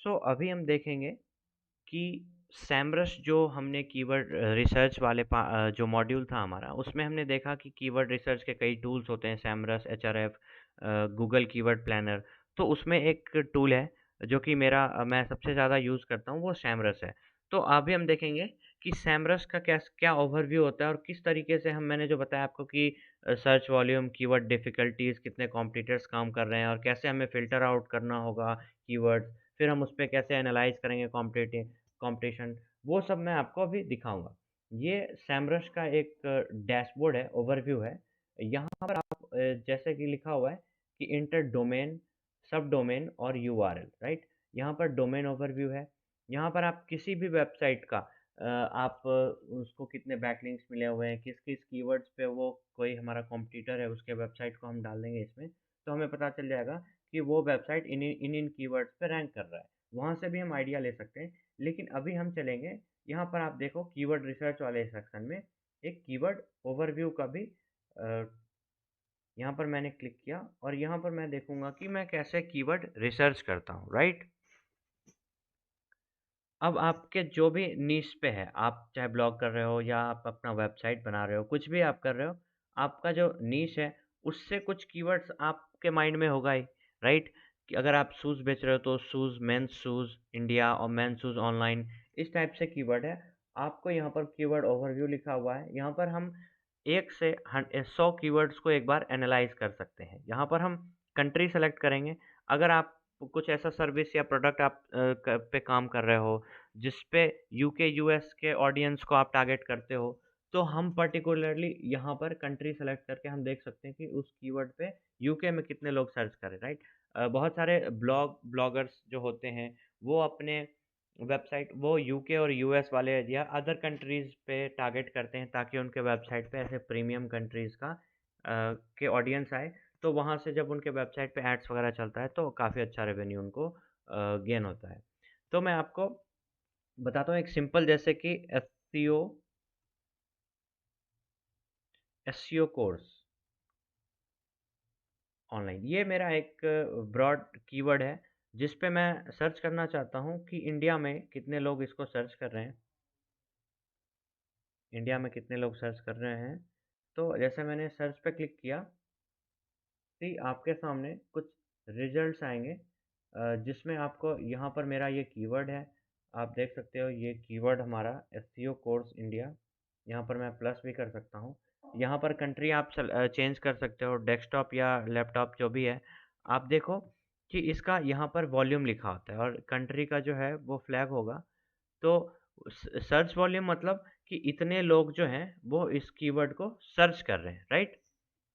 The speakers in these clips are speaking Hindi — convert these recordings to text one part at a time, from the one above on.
सो अभी हम देखेंगे कि सैमरस जो हमने कीवर्ड रिसर्च वाले जो मॉड्यूल था हमारा, उसमें हमने देखा कि कीवर्ड रिसर्च के कई टूल्स होते हैं, सैमरस, एचआरएफ, गूगल कीवर्ड प्लानर। तो उसमें एक टूल है जो कि मैं सबसे ज़्यादा यूज़ करता हूँ, वो सैमरस है। तो अभी हम देखेंगे कि सैमरस का क्या क्या ओवरव्यू होता है और किस तरीके से हम मैंने जो बताया आपको कि सर्च वॉल्यूम, कीवर्ड डिफ़िकल्टीज़, कितने कॉम्पिटिटर्स काम कर रहे हैं और कैसे हमें फ़िल्टर आउट करना होगा कीवर्ड्स, फिर हम उसपे कैसे एनालाइज़ करेंगे कॉम्पिटिशन, वो सब मैं आपको अभी दिखाऊँगा। ये सैमरस का एक डैशबोर्ड है, ओवरव्यू है। यहाँ पर आप जैसे कि लिखा हुआ है कि इंटर डोमेन, सब डोमेन और यूआरएल, राइट? यहाँ पर डोमेन ओवरव्यू है। यहाँ पर आप किसी भी वेबसाइट का आप उसको कितने बैकलिंक्स मिले हुए हैं, किस-किस कीवर्ड्स पे वो कोई हमारा कॉम्पिटिटर है, उसके वेबसाइट को हम डाल देंगे इसमें, तो हमें पता चल जाएगा कि वो वेबसाइट इन कीवर्ड्स पे रैंक कर रहा है। वहाँ से भी हम आइडिया ले सकते हैं। लेकिन अभी हम चलेंगे, यहाँ पर आप देखो कीवर्ड रिसर्च वाले सेक्शन में एक कीवर्ड ओवरव्यू का भी अ, यहाँ पर मैंने क्लिक किया और यहाँ पर मैं देखूंगा कि मैं कैसे कीवर्ड रिसर्च करता हूँ, राइट? अब आपके जो भी नीश पे है, आप चाहे ब्लॉग कर रहे हो या आप अपना वेबसाइट बना रहे हो, कुछ भी आप कर रहे हो, आपका जो नीश है, उससे कुछ कीवर्ड्स आपके माइंड में होगा ही, राइट? कि अगर आप शूज़ बेच रहे हो तो शूज़, मेंस शूज़ इंडिया और मेंस शूज़ ऑनलाइन, इस टाइप से कीवर्ड है। आपको यहाँ पर कीवर्ड ओवरव्यू लिखा हुआ है। यहाँ पर हम 1 से 100 कीवर्ड्स को एक बार एनालाइज़ कर सकते हैं। यहाँ पर हम कंट्री सेलेक्ट करेंगे। अगर आप कुछ ऐसा सर्विस या प्रोडक्ट आप पे काम कर रहे हो जिस पे यूके यूएस के ऑडियंस को आप टारगेट करते हो, तो हम पर्टिकुलरली यहाँ पर कंट्री सेलेक्ट करके हम देख सकते हैं कि उस कीवर्ड पे यूके में कितने लोग सर्च करें, राइट? बहुत सारे ब्लॉगर्स जो होते हैं, वो अपने वेबसाइट वो यूके और यूएस वाले या अदर कंट्रीज़ पे टारगेट करते हैं ताकि उनके वेबसाइट पे ऐसे प्रीमियम कंट्रीज़ के ऑडियंस आए। तो वहाँ से जब उनके वेबसाइट पे एड्स वगैरह चलता है तो काफ़ी अच्छा रेवेन्यू उनको गेन होता है। तो मैं आपको बताता हूँ एक सिंपल, जैसे कि एसईओ कोर्स ऑनलाइन, ये मेरा एक ब्रॉड कीवर्ड है जिस पे मैं सर्च करना चाहता हूँ कि इंडिया में कितने लोग इसको सर्च कर रहे हैं। इंडिया में कितने लोग सर्च कर रहे हैं। तो जैसे मैंने सर्च पे क्लिक किया, कि आपके सामने कुछ रिजल्ट्स आएंगे जिसमें आपको यहाँ पर मेरा ये कीवर्ड है, आप देख सकते हो ये कीवर्ड हमारा एसईओ कोर्स इंडिया। यहाँ पर मैं प्लस भी कर सकता हूँ। यहाँ पर कंट्री आप चेंज कर सकते हो, डेस्कटॉप या लैपटॉप जो भी है। आप देखो कि इसका यहाँ पर वॉल्यूम लिखा होता है और कंट्री का जो है वो फ्लैग होगा। तो सर्च वॉल्यूम मतलब कि इतने लोग जो हैं वो इस कीवर्ड को सर्च कर रहे हैं, राइट?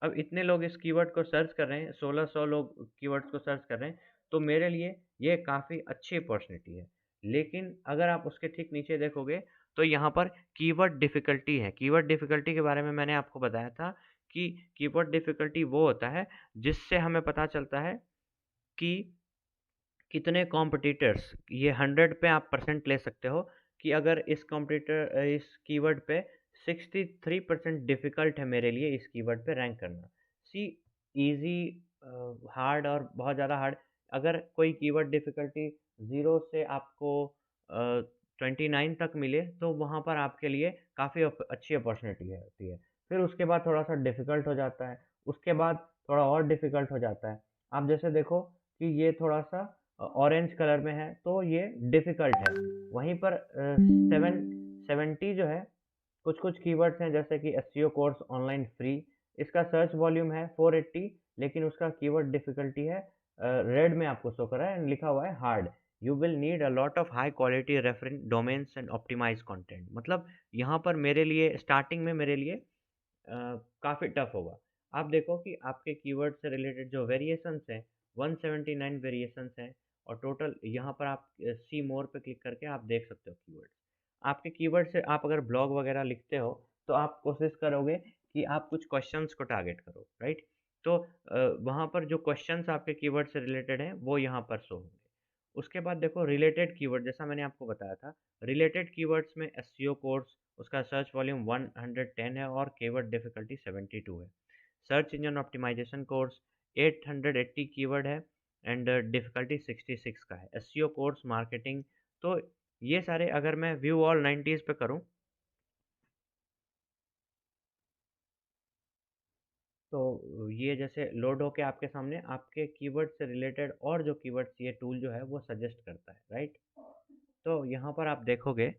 अब इतने लोग इस कीवर्ड को सर्च कर रहे हैं, 1600 लोग कीवर्ड्स को सर्च कर रहे हैं, तो मेरे लिए ये काफ़ी अच्छी अपॉर्चुनिटी है। लेकिन अगर आप उसके ठीक नीचे देखोगे, तो यहाँ पर कीवर्ड डिफ़िकल्टी है। कीवर्ड डिफ़िकल्टी के बारे में मैंने आपको बताया था कि कीवर्ड डिफ़िकल्टी वो होता है, जिससे हमें पता चलता है कि कितने कॉम्पिटिटर्स, ये 100 पे आप परसेंट ले सकते हो कि अगर इस कीवर्ड पे 63% डिफ़िकल्ट है मेरे लिए इस कीवर्ड पे रैंक करना। सी ईज़ी, हार्ड और बहुत ज़्यादा हार्ड, अगर कोई कीवर्ड डिफ़िकल्टी 0 से आपको 29 तक मिले तो वहाँ पर आपके लिए काफ़ी अच्छी अपॉर्चुनिटी है होती है। फिर उसके बाद थोड़ा-सा डिफ़िकल्ट हो जाता है, उसके बाद थोड़ा और डिफ़िकल्ट हो जाता है। आप जैसे देखो कि ये थोड़ा-सा ऑरेंज कलर में है तो ये डिफ़िकल्ट है। वहीं पर 70 जो है, कुछ-कुछ कीवर्ड्स हैं जैसे कि एसईओ कोर्स ऑनलाइन फ्री, इसका सर्च वॉल्यूम है 480, लेकिन उसका कीवर्ड डिफ़िकल्टी है रेड में आपको शो कर रहा है एंड लिखा हुआ है hard. You will need a lot of high quality reference domains and optimise content. मतलब यहाँ पर मेरे लिए स्टार्टिंग में मेरे लिए काफ़ी टफ होगा। आप देखो कि आपके कीवर्ड से रिलेटेड जो वेरिएशंस हैं, 179 वेरिएशंस हैं और टोटल यहाँ पर आप सी मोर पे क्लिक करके आप देख सकते हो कीवर्ड्स। आपके कीवर्ड से आप अगर ब्लॉग वगैरह लिखते हो, तो आप कोशिश करोगे कि आप कुछ क्वेश्चंस को टारगेट करो, राइट? तो वहाँ पर जो क्वेश्चंस आपके कीवर्ड से रिलेटेड हैं, वो यहाँ पर शो होंगे। उसके बाद देखो रिलेटेड कीवर्ड, जैसा मैंने आपको बताया था, रिलेटेड कीवर्ड्स में एसईओ कोर्स, उसका सर्च वॉल्यूम 110 है और कीवर्ड डिफिकल्टी 72 है। Search engine optimisation course 880 keyword है एंड डिफ़िकल्टी 66 का है। एसईओ कोर्स मार्केटिंग, तो ये सारे अगर मैं व्यू ऑल 90s पे करूँ, तो ये जैसे लोड होके आपके सामने आपके कीवर्ड से रिलेटेड और जो कीवर्ड्स ये टूल जो है वो सजेस्ट करता है, राइट? तो यहाँ पर आप देखोगे,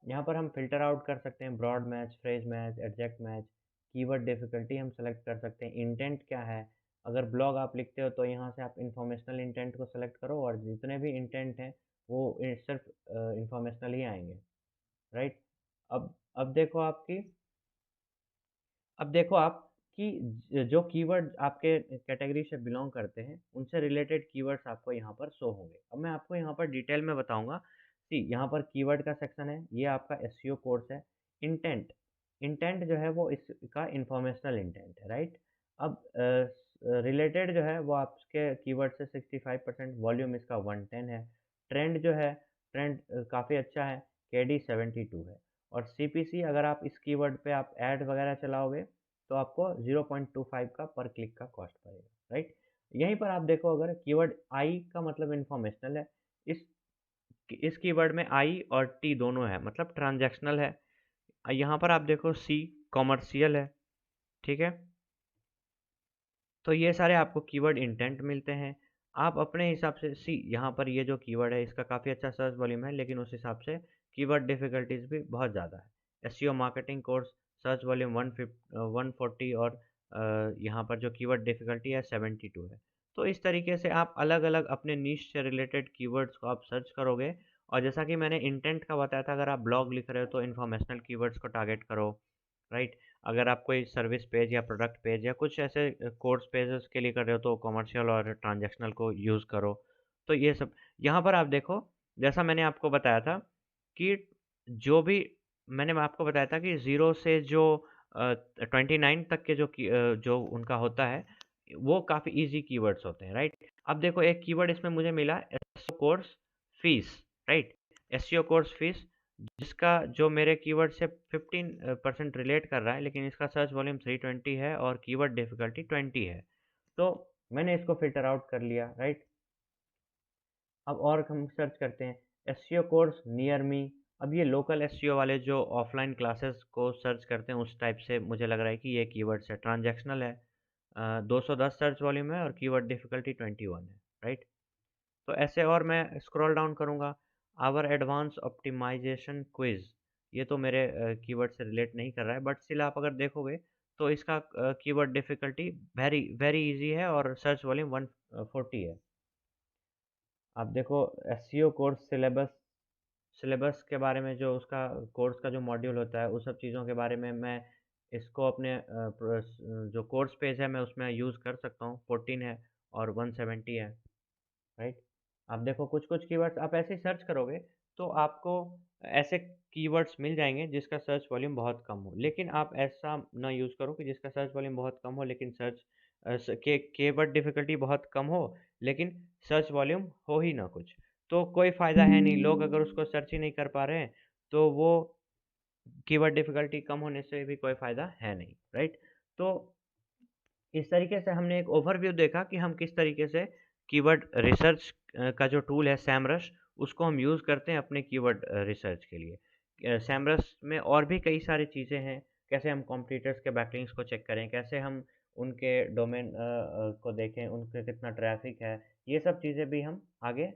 यहाँ पर हम फ़िल्टर आउट कर सकते हैं broad match, phrase match, exact match, keyword difficulty हम सेलेक्ट कर सकते हैं, इंटेंट क्या है। अगर ब्लॉग आप लिखते हो तो यहाँ से आप इन्फॉर्मेशनल इंटेंट को सेलेक्ट करो और जितने भी इंटेंट हैं वो सिर्फ इन्फॉर्मेशनल ही आएंगे, राइट? अब देखो आपकी, अब देखो आप कि जो कीवर्ड आपके कैटेगरी से बिलोंग करते हैं उनसे रिलेटेड कीवर्ड्स आपको यहाँ पर शो होंगे। अब मैं आपको यहाँ पर डिटेल में बताऊंगा। सी यहाँ पर कीवर्ड का सेक्शन है, ये आपका एसईओ कोर्स है। इंटेंट, इंटेंट जो है वो इसका इंफॉर्मेशनल इंटेंट है, राइट? अब रिलेटेड जो है वो आपके कीवर्ड से 65%, वॉल्यूम इसका 110 है। ट्रेंड जो है, ट्रेंड काफ़ी अच्छा है, केडी 72 है। और सीपीसी अगर आप इस कीवर्ड पे आप ऐड वगैरह चलाओगे तो आपको 0.25 का पर क्लिक का कॉस्ट पड़ेगा, राइट? यहीं पर आप देखो, अगर कीवर्ड आई का मतलब इंफॉर्मेशनल है, इस इस कीवर्ड में आई और टी दोनों है, मतलब ट्रांजैक्शनल है। यहाँ पर आप देखो सी कॉमर्शियल है, ठीक है? तो ये सारे आपको कीवर्ड इंटेंट मिलते हैं। आप अपने हिसाब से सी यहाँ पर ये जो कीवर्ड है इसका काफ़ी अच्छा सर्च वॉल्यूम है, लेकिन उस हिसाब से कीवर्ड डिफ़िकल्टीज भी बहुत ज़्यादा है। SEO marketing course search volume 140 और यहाँ पर जो कीवर्ड डिफ़िकल्टी है 72 है। तो इस तरीके से आप अलग-अलग अपने नीश से रिलेटेड कीवर्ड्स को आप सर्च करोगे। और जैसा कि मैंने इंटेंट का बताया था, अगर आप ब्लॉग लिख रहे हो तो इन्फॉर्मेशनल कीवर्ड्स को टारगेट करो, राइट? अगर आप कोई सर्विस पेज या प्रोडक्ट पेज या कुछ ऐसे कोर्स पेजेस के लिए कर रहे हो तो कमर्शियल और ट्रांजैक्शनल को यूज़ करो। तो ये सब यहाँ पर आप देखो, जैसा मैंने आपको बताया था कि जो भी मैं आपको बताया था कि 0 से जो 29 तक के जो उनका होता है, वो काफ़ी ईज़ी कीवर्ड्स होते हैं, राइट? अब देखो एक कीवर्ड इसमें मुझे मिला, SEO course fees, right? SEO course fees, जिसका जो मेरे कीवर्ड से 15% रिलेट कर रहा है, लेकिन इसका सर्च वॉल्यूम 320 है और कीवर्ड डिफ़िकल्टी 20 है। तो मैंने इसको फ़िल्टर आउट कर लिया, राइट? अब और हम सर्च करते हैं एसईओ कोर्स नियर मी। अब ये लोकल एसईओ वाले जो ऑफलाइन क्लासेस को सर्च करते हैं उस टाइप से मुझे लग रहा है कि ये कीवर्ड्स है। ट्रांजैक्शनल है, 210 सर्च वॉल्यूम है और कीवर्ड डिफ़िकल्टी 21 है, राइट? तो ऐसे और मैं स्क्रॉल डाउन करूँगा, आवर एडवांस ऑप्टिमाइजेशन क्विज़, ये तो मेरे कीवर्ड से रिलेट नहीं कर रहा है, बट स्टिल आप अगर देखोगे तो इसका keyword difficulty very very easy है और सर्च वॉल्यूम 140 है। आप देखो एसईओ कोर्स सिलेबस, सिलेबस के बारे में, जो उसका कोर्स का जो मॉड्यूल होता है उस सब चीज़ों के बारे में मैं इसको अपने जो कोर्स पेज है मैं उसमें यूज़ कर सकता हूँ। 14 है और 170 है, राइट? आप देखो कुछ-कुछ कीवर्ड्स आप ऐसे ही सर्च करोगे तो आपको ऐसे कीवर्ड्स मिल जाएँगे जिसका सर्च वॉल्यूम बहुत कम हो। लेकिन आप ऐसा ना यूज़ करो कि जिसका सर्च वॉल्यूम बहुत कम हो लेकिन सर्च अ, स के कीवर्ड डिफ़िकल्टी बहुत कम हो, लेकिन सर्च वॉल्यूम हो ही ना कुछ। तो कोई फ़ायदा है नहीं, लोग अगर उसको सर्च ही नहीं कर पा रहे हैं, तो वो कीवर्ड डिफ़िकल्टी कम होने से भी कोई फ़ायदा है नहीं, राइट? तो इस तरीके से हमने एक ओवरव्यू देखा कि हम किस तरीके से कीवर्ड रिसर्च का जो टूल है सैमरस, उसको हम यूज़ करते हैं अपने कीवर्ड रिसर्च के लिए। सैमरस में और भी कई सारी चीज़ें हैं, कैसे हम कॉम्पिटिटर्स के बैकलिंक्स को चेक करें, कैसे हम उनके डोमेन को देखें, उनका कितना ट्रैफ़िक है, ये सब चीज़ें भी हम आगे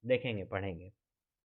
देखेंगे, पढ़ेंगे।